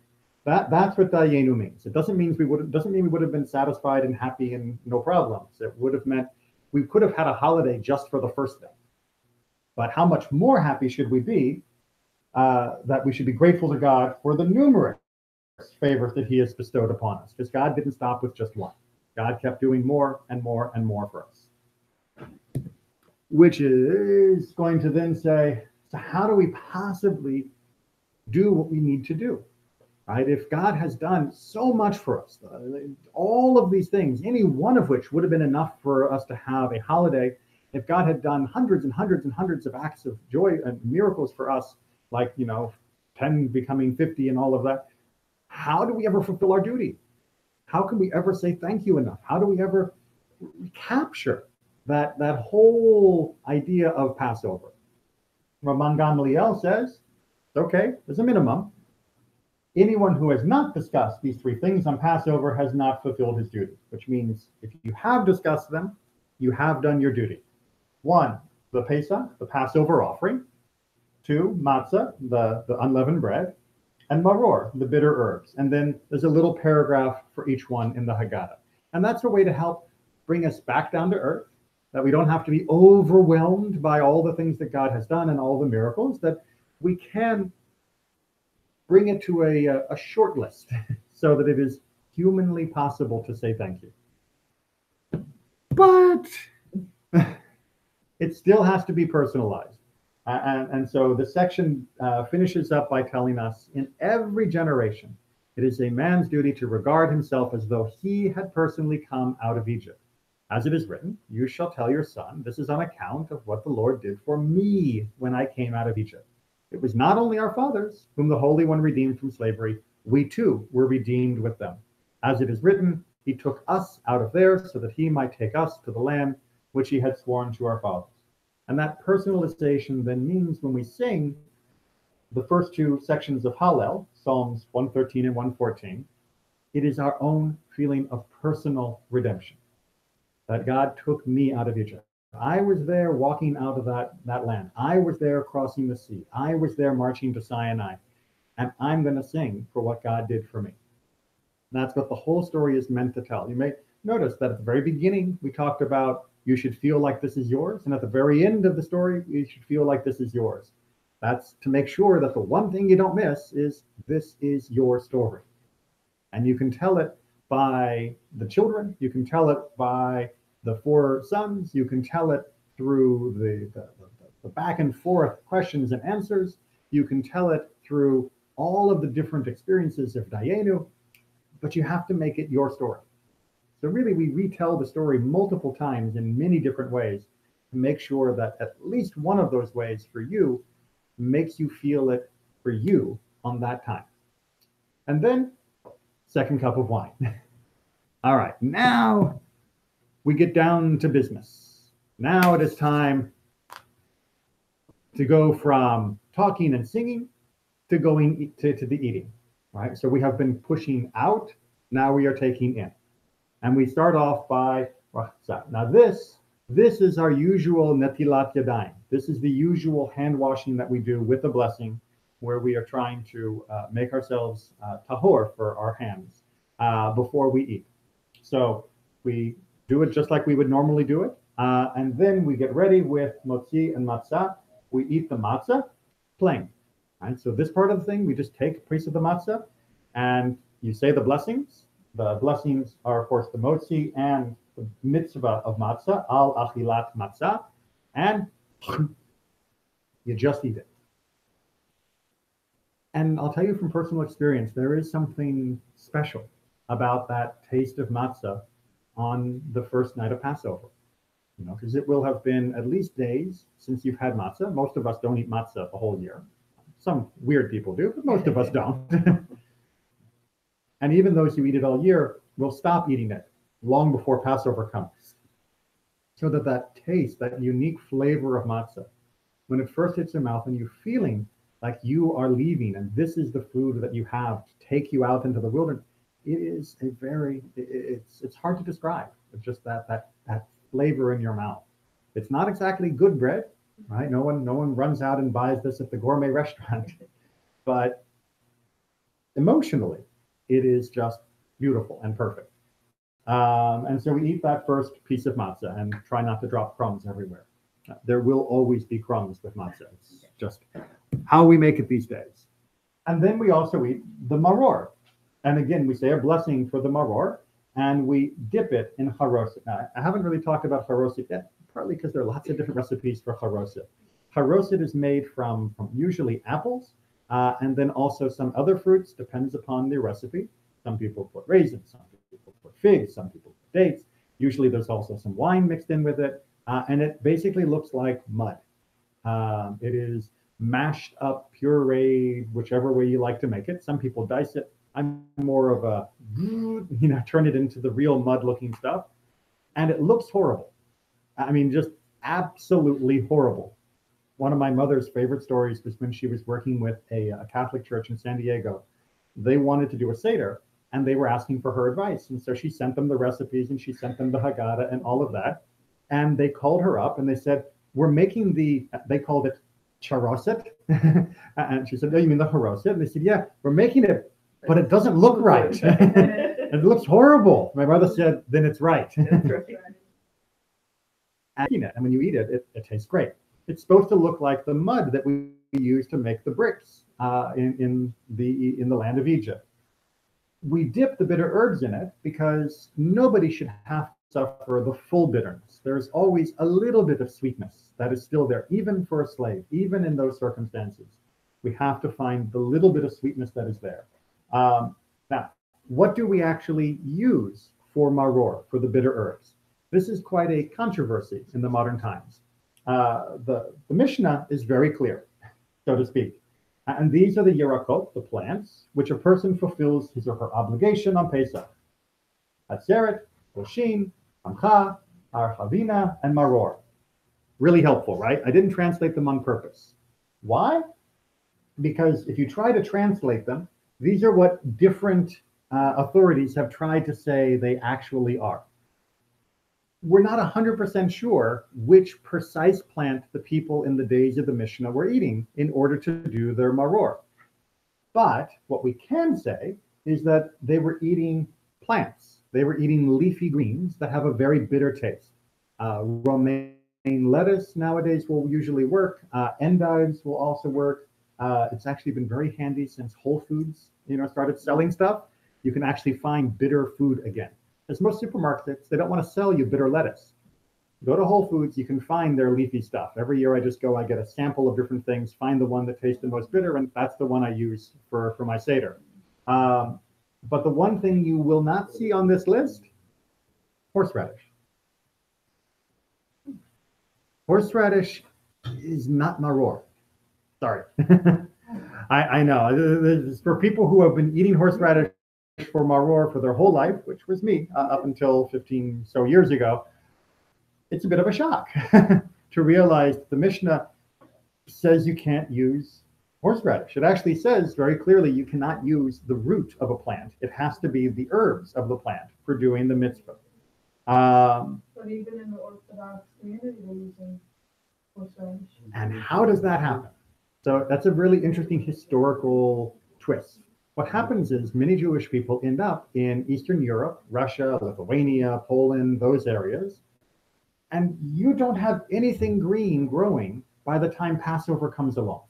That's what Dayenu means. It doesn't mean we would have been satisfied and happy and no problems. It would have meant we could have had a holiday just for the first thing. But how much more happy should we be that we should be grateful to God for the numerous favors that he has bestowed upon us? Because God didn't stop with just one. God kept doing more and more and more for us. Which is going to then say, so how do we possibly do what we need to do? Right? If God has done so much for us, all of these things, any one of which would have been enough for us to have a holiday, if God had done hundreds and hundreds and hundreds of acts of joy and miracles for us, like, 10 becoming 50 and all of that, how do we ever fulfill our duty? How can we ever say thank you enough? How do we ever capture that whole idea of Passover? Rabban Gamliel says, okay, there's a minimum. Anyone who has not discussed these three things on Passover has not fulfilled his duty, which means if you have discussed them, you have done your duty. 1, the Pesach, the Passover offering. 2, matzah, the unleavened bread. And maror, the bitter herbs. And then there's a little paragraph for each one in the Haggadah. And that's a way to help bring us back down to earth, that we don't have to be overwhelmed by all the things that God has done and all the miracles, that we can bring it to a short list so that it is humanly possible to say thank you. But it still has to be personalized. And so the section finishes up by telling us in every generation, it is a man's duty to regard himself as though he had personally come out of Egypt. As it is written, you shall tell your son, this is on account of what the Lord did for me when I came out of Egypt. It was not only our fathers whom the Holy One redeemed from slavery, we too were redeemed with them. As it is written, he took us out of there so that he might take us to the land which he had sworn to our fathers. And that personalization then means when we sing the first two sections of Hallel, Psalms 113 and 114, it is our own feeling of personal redemption. That God took me out of Egypt. I was there walking out of that land. I was there crossing the sea. I was there marching to Sinai. And I'm going to sing for what God did for me. That's what the whole story is meant to tell. You may notice that at the very beginning, we talked about you should feel like this is yours. And at the very end of the story, you should feel like this is yours. That's to make sure that the one thing you don't miss is this is your story. And you can tell it by the children. You can tell it by the four sons. You can tell it through the back and forth questions and answers. You can tell it through all of the different experiences of Dayenu, but you have to make it your story. So really, we retell the story multiple times in many different ways to make sure that at least one of those ways for you makes you feel it for you on that time. And then, second cup of wine. All right, now we get down to business. Now it is time to go from talking and singing to going to the eating, right? So we have been pushing out, now we are taking in. And we start off by rachza. Now this is our usual netilat yadayim. This is the usual hand washing that we do with the blessing, where we are trying to make ourselves tahor for our hands before we eat. So we do it just like we would normally do it. And then we get ready with motzi and matzah. We eat the matzah plain. Right? So this part of the thing, we just take a piece of the matzah and you say the blessings. The blessings are, of course, the motzi and the mitzvah of matzah, al achilat matzah, and you just eat it. And I'll tell you from personal experience, there is something special about that taste of matzah on the first night of Passover. You know, because it will have been at least days since you've had matzah. Most of us don't eat matzah the whole year. Some weird people do, but most of us don't. And even those who eat it all year will stop eating it long before Passover comes. So that taste, that unique flavor of matzah, when it first hits your mouth and you're feeling like you are leaving and this is the food that you have to take you out into the wilderness, it is a very, it's hard to describe. It's just that flavor in your mouth. It's not exactly good bread, right? No one runs out and buys this at the gourmet restaurant, but emotionally, it is just beautiful and perfect. And so we eat that first piece of matzah and try not to drop crumbs everywhere. There will always be crumbs with matzah. It's just how we make it these days. And then we also eat the maror. And again, we say a blessing for the maror, and we dip it in charoset. Now, I haven't really talked about charoset yet, partly because there are lots of different recipes for charoset. Charoset is made from usually apples, and then also some other fruits, depends upon the recipe. Some people put raisins, some people put figs, some people put dates. Usually there's also some wine mixed in with it, and it basically looks like mud. It is mashed up, pureed, whichever way you like to make it. Some people dice it. I'm more of a, turn it into the real mud-looking stuff, and it looks horrible. I mean, just absolutely horrible. One of my mother's favorite stories was when she was working with a Catholic church in San Diego. They wanted to do a Seder, and they were asking for her advice. And so she sent them the recipes, and she sent them the Haggadah and all of that. And they called her up, and they said, we're making they called it charoset. And she said, oh, you mean the haroset? And they said, yeah, we're making it, but it doesn't look right. It looks horrible. My mother said, then it's right. That's right. And when you eat it, it tastes great. It's supposed to look like the mud that we use to make the bricks in the land of Egypt. We dip the bitter herbs in it because nobody should have to suffer the full bitterness. There's always a little bit of sweetness that is still there, even for a slave, even in those circumstances. We have to find the little bit of sweetness that is there. Now, what do we actually use for maror, for the bitter herbs? This is quite a controversy in the modern times. The Mishnah is very clear, so to speak. And these are the Yerakot, the plants, which a person fulfills his or her obligation on Pesach. Atzeret, Oshin, Amcha, Archavina, and Maror. Really helpful, right? I didn't translate them on purpose. Why? Because if you try to translate them, these are what different authorities have tried to say they actually are. We're not 100% sure which precise plant the people in the days of the Mishnah were eating in order to do their maror. But what we can say is that they were eating plants. They were eating leafy greens that have a very bitter taste. Romaine lettuce nowadays will usually work. Endives will also work. It's actually been very handy since Whole Foods, started selling stuff. You can actually find bitter food again. As most supermarkets, they don't want to sell you bitter lettuce. Go to Whole Foods, you can find their leafy stuff. Every year I just go, I get a sample of different things, find the one that tastes the most bitter, and that's the one I use for my Seder. But the one thing you will not see on this list, horseradish. Horseradish is not maror. Sorry. I know. For people who have been eating horseradish for maror for their whole life, which was me up until 15 so years ago, it's a bit of a shock to realize that the Mishnah says you can't use horseradish. It actually says very clearly you cannot use the root of a plant. It has to be the herbs of the plant for doing the mitzvah. But even in the Orthodox community, they're using horseradish. And how does that happen? So that's a really interesting historical twist. What happens is many Jewish people end up in Eastern Europe, Russia, Lithuania, Poland, those areas, and you don't have anything green growing by the time Passover comes along.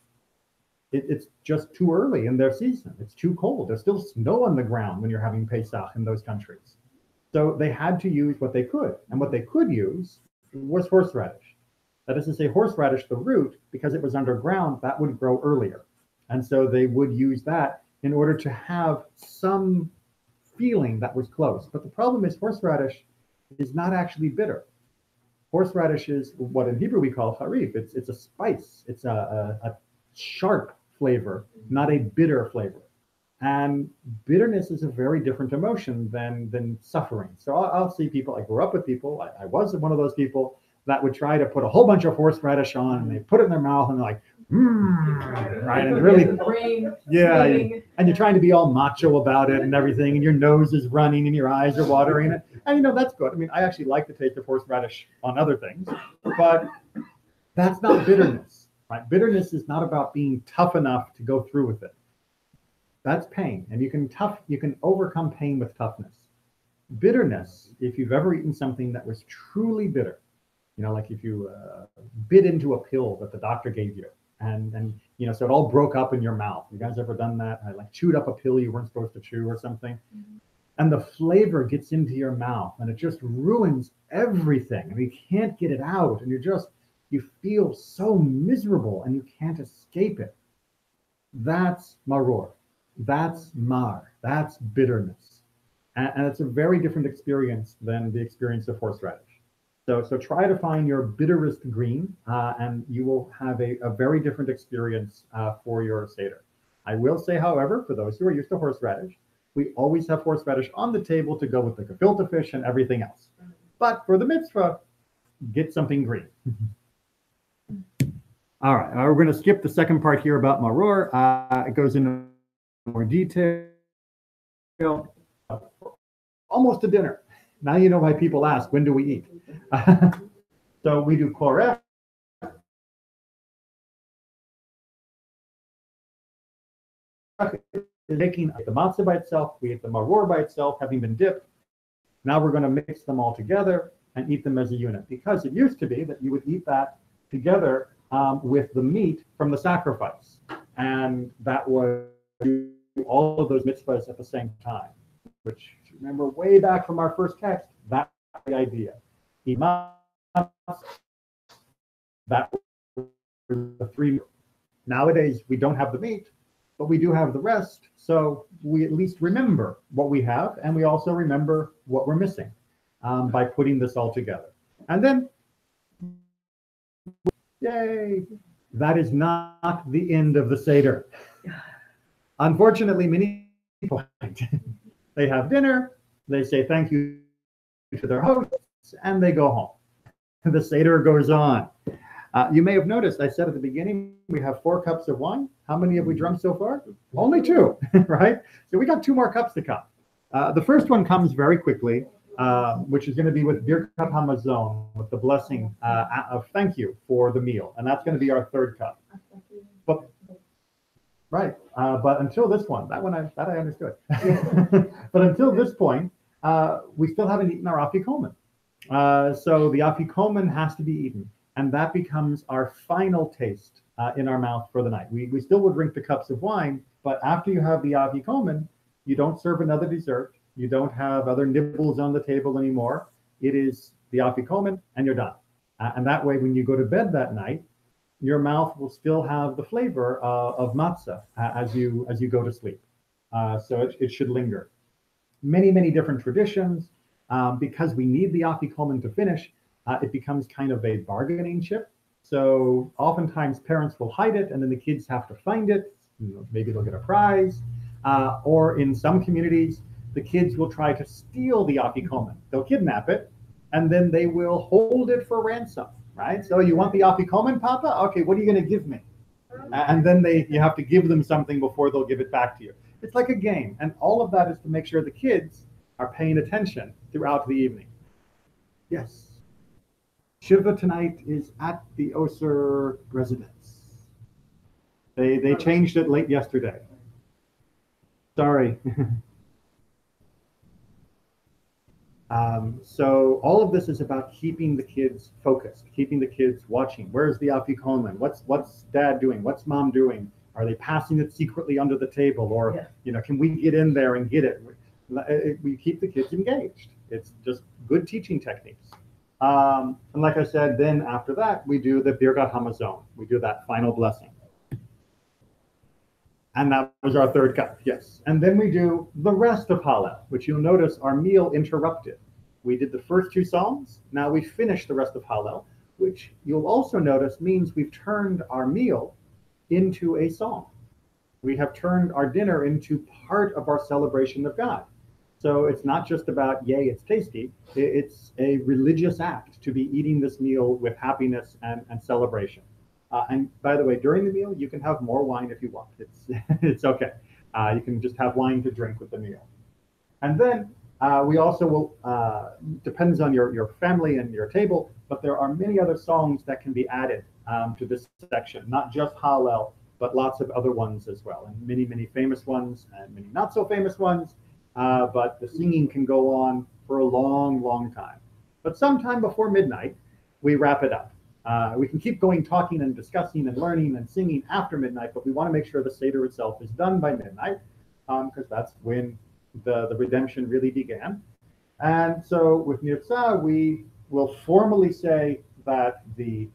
It's just too early in their season. It's too cold. There's still snow on the ground when you're having Pesach in those countries. So they had to use what they could, and what they could use was horseradish. That is to say, horseradish, the root, because it was underground, that would grow earlier. And so they would use that in order to have some feeling that was close. But the problem is horseradish is not actually bitter. Horseradish is what in Hebrew we call harif. It's a spice. It's a sharp flavor, not a bitter flavor. And bitterness is a very different emotion than suffering. So I'll see people, I grew up with people, I was one of those people that would try to put a whole bunch of horseradish on, and they put it in their mouth, and they're like, right? And really, yeah, and you're trying to be all macho about it and everything, and your nose is running and your eyes are watering. And that's good. I mean, I actually like the taste of horseradish on other things, but that's not bitterness, right? Bitterness is not about being tough enough to go through with it. That's pain, and you can overcome pain with toughness. Bitterness, if you've ever eaten something that was truly bitter, like if you bit into a pill that the doctor gave you, and so it all broke up in your mouth. You guys ever done that? I like chewed up a pill you weren't supposed to chew or something, and the flavor gets into your mouth, and it just ruins everything. I mean, you can't get it out, and you feel so miserable, and you can't escape it. That's maror. That's mar. That's bitterness, and it's a very different experience than the experience of horseradish. So try to find your bitterest green, and you will have a very different experience for your Seder. I will say, however, for those who are used to horseradish, we always have horseradish on the table to go with the gefilte fish and everything else. But for the mitzvah, get something green. All right, we're going to skip the second part here about maror. It goes into more detail. Almost to dinner. Now you know why people ask, when do we eat? So we do korech. Making the matzah by itself, we eat the maror by itself, having been dipped. Now we're going to mix them all together and eat them as a unit, because it used to be that you would eat that together with the meat from the sacrifice, and that was all of those mitzvahs at the same time, which, remember way back from our first text, that's the idea. That was the three. Nowadays, we don't have the meat, but we do have the rest, so we at least remember what we have, and we also remember what we're missing. by putting this all together. And then, yay, that is not the end of the Seder. Unfortunately, many people, they have dinner, they say thank you to their hosts, and they go home. The Seder goes on. You may have noticed, I said at the beginning, we have 4 cups of wine. How many have we drunk so far? Only 2, right? So we got 2 more cups to come. The first one comes very quickly, which is going to be with Birkat Hamazon, with the blessing of thank you for the meal. And that's going to be our 3rd cup. But, right. But until this one, that I understood. But until this point, we still haven't eaten our afikomen. So the afikomen has to be eaten. And that becomes our final taste in our mouth for the night. We still will drink the cups of wine, but after you have the afikomen, you don't serve another dessert. You don't have other nibbles on the table anymore. It is the afikomen, and you're done. And that way, when you go to bed that night, your mouth will still have the flavor of matzah as you go to sleep. So it should linger. Many, many different traditions. Because we need the afikomen to finish, it becomes kind of a bargaining chip. So oftentimes parents will hide it and then the kids have to find it. Maybe they'll get a prize. Or in some communities, the kids will try to steal the afikomen. They'll kidnap it and then they will hold it for ransom, right? So you want the afikomen, Papa? Okay, what are you going to give me? And then you have to give them something before they'll give it back to you. It's like a game. And all of that is to make sure the kids are paying attention throughout the evening. Yes. Shiva tonight is at the Oser residence. They changed it late yesterday. Sorry. So all of this is about keeping the kids focused, keeping the kids watching. Where's the afikomen? What's dad doing? What's mom doing? Are they passing it secretly under the table? Or, can we get in there and get it? We keep the kids engaged. It's just good teaching techniques. And like I said, then after that, we do the Birkat Hamazon. We do that final blessing. And that was our 3rd cup, yes. And then we do the rest of Hallel, which you'll notice our meal interrupted. We did the first 2 songs. Now we finished the rest of Hallel, which you'll also notice means we've turned our meal into a song. We have turned our dinner into part of our celebration of God. So it's not just about, yay, it's tasty. It's a religious act to be eating this meal with happiness and celebration. And by the way, during the meal, you can have more wine if you want. It's okay. You can just have wine to drink with the meal. And then we also will, depends on your family and your table, but there are many other songs that can be added to this section, not just Hallel, but lots of other ones as well. And many, many famous ones and many not so famous ones. But the singing can go on for a long, long time. But sometime before midnight, we wrap it up. We can keep going, talking and discussing and learning and singing after midnight, but we want to make sure the Seder itself is done by midnight, because that's when the redemption really began. And so with Nirtzah, we will formally say that the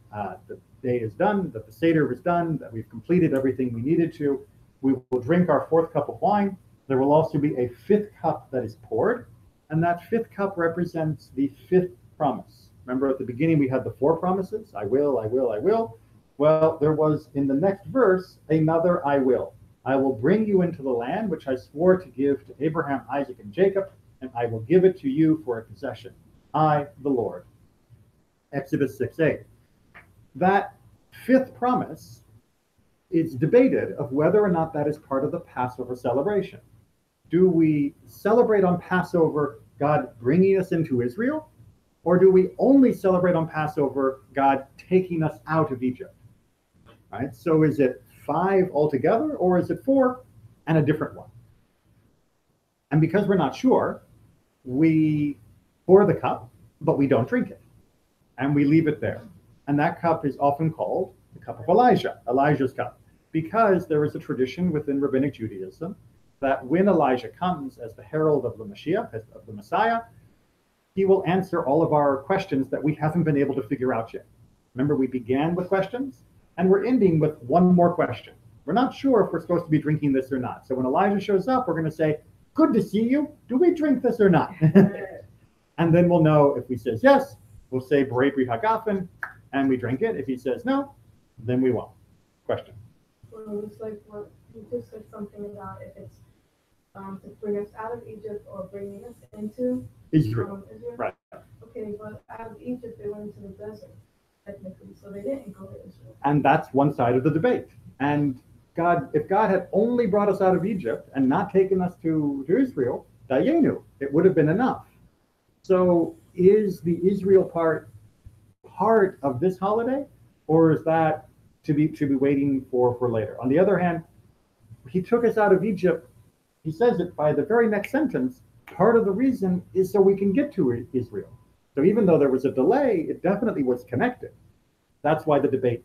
day is done, that the Seder is done, that we've completed everything we needed to. We will drink our 4th cup of wine. There will also be a 5th cup that is poured, and that 5th cup represents the 5th promise. Remember at the beginning we had the 4 promises, I will, I will, I will. Well, there was in the next verse another I will. I will bring you into the land which I swore to give to Abraham, Isaac, and Jacob, and I will give it to you for a possession. I, the Lord. Exodus 6:8. That 5th promise is debated of whether or not that is part of the Passover celebration. Do we celebrate on Passover God bringing us into Israel? Or do we only celebrate on Passover God taking us out of Egypt? Right? So is it 5 altogether, or is it 4 and a different one? And because we're not sure, we pour the cup, but we don't drink it. And we leave it there. And that cup is often called the cup of Elijah, Elijah's cup, because there is a tradition within Rabbinic Judaism that when Elijah comes as the herald of the Mashiach, of the Messiah, he will answer all of our questions that we haven't been able to figure out yet. Remember, we began with questions, and we're ending with one more question. We're not sure if we're supposed to be drinking this or not. So when Elijah shows up, we're going to say, good to see you. Do we drink this or not? And then we'll know if he says yes, we'll say Berei Brit Hagafen, and we drink it. If he says no, then we won't. Question. Well, it's like what you just said something about if it's to bring us out of Egypt or bringing us into Israel. Israel. Right. Okay, but out of Egypt they went into the desert, technically, so they didn't go to Israel. And that's one side of the debate. And if God had only brought us out of Egypt and not taken us to Israel, Dayenu, it would have been enough. So is the Israel part of this holiday, or is that to be waiting for later? On the other hand, he took us out of Egypt. He says it by the very next sentence. Part of the reason is so we can get to Israel. So even though there was a delay, it definitely was connected. That's why the debate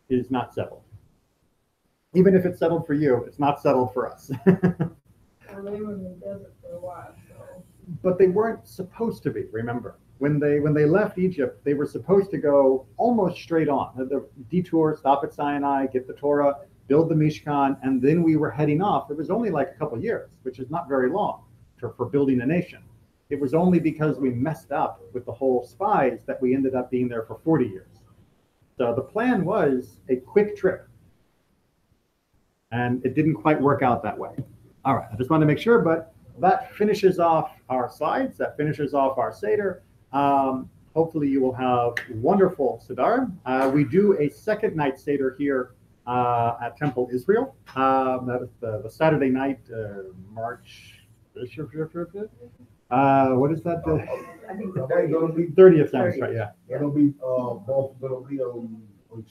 is not settled. Even if it's settled for you, it's not settled for us. Well, they were in the desert for a while, so. But they weren't supposed to be, remember. When they left Egypt, they were supposed to go almost straight on. The detour, stop at Sinai, get the Torah, build the Mishkan, and then we were heading off. It was only like a couple years, which is not very long for building a nation. It was only because we messed up with the whole spies that we ended up being there for 40 years. So the plan was a quick trip. And it didn't quite work out that way. All right, I just wanted to make sure, but that finishes off our slides. That finishes off our Seder. Hopefully you will have wonderful Seder. We do a second night Seder here at Temple Israel. That is the Saturday night, March. What is that? I think the 30th. 30th sounds right, yeah. It'll be both gonna be on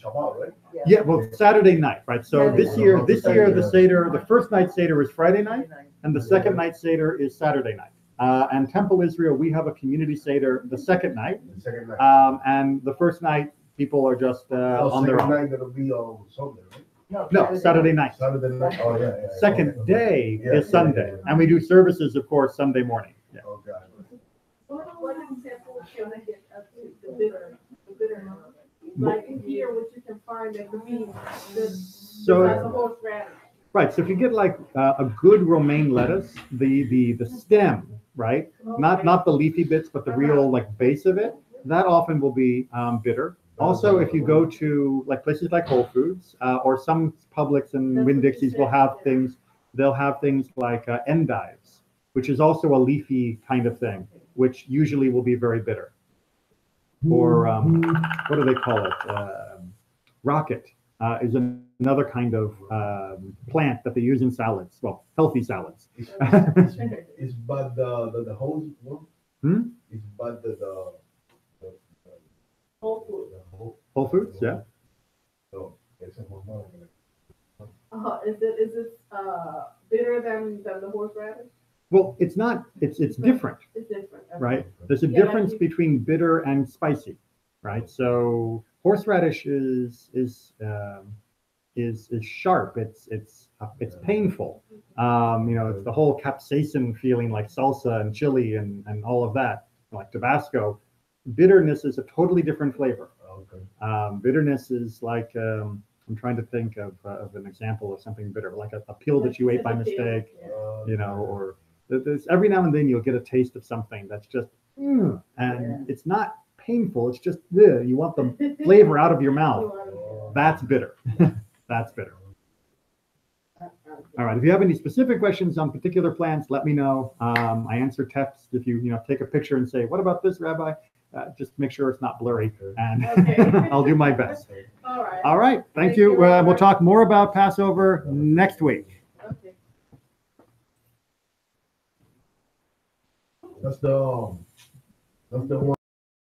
Shabbat, right? Yeah, well, Saturday night, right? So this year the Seder, the first night Seder is Friday night, and the second night Seder is Saturday night. And Temple Israel, we have a community Seder the second night. The second night. And the first night, people are just on their own. Second night, it'll be on Sunday, right? No, Saturday night. Saturday night, oh, yeah. Second day Yeah, is Sunday. yeah. And we do services, of course, Sunday morning. Yeah. Okay. What example can I get of the bitter one? Like in here, what you can find that could be So, besides the horseradish. right, so if you get like a good romaine lettuce, the stem, right? Not the leafy bits, but the real like base of it, that often will be bitter. Also, if you go to like places like Whole Foods or some Publix and Winn-Dixie's will have things, they'll have things like endives, which is also a leafy kind of thing, which usually will be very bitter. Or what do they call it? Rocket is another kind of plant that they use in salads. Well, healthy salads. It's but the whole it's but the Whole food. Whole Foods, yeah. So it's a hormone. Is it bitter than the horseradish? Well, it's not. It's different, It's different. Okay. right? There's a Yeah, difference between bitter and spicy, right? So horseradish is sharp. It's painful. It's the whole capsaicin feeling like salsa and chili and all of that, like Tabasco. Bitterness is a totally different flavor. Okay. Bitterness is like I'm trying to think of an example of something bitter, like a pill that you ate by mistake, or there's every now and then you'll get a taste of something that's just, and it's not painful. It's just, you want the flavor out of your mouth. That's bitter. That's bitter. All right. If you have any specific questions on particular plants, let me know. I answer texts. If you take a picture and say, "What about this, Rabbi?" Just make sure it's not blurry, and I'll do my best. All right. All right. Thank you. We'll talk more about Passover next week. Okay. That's the one.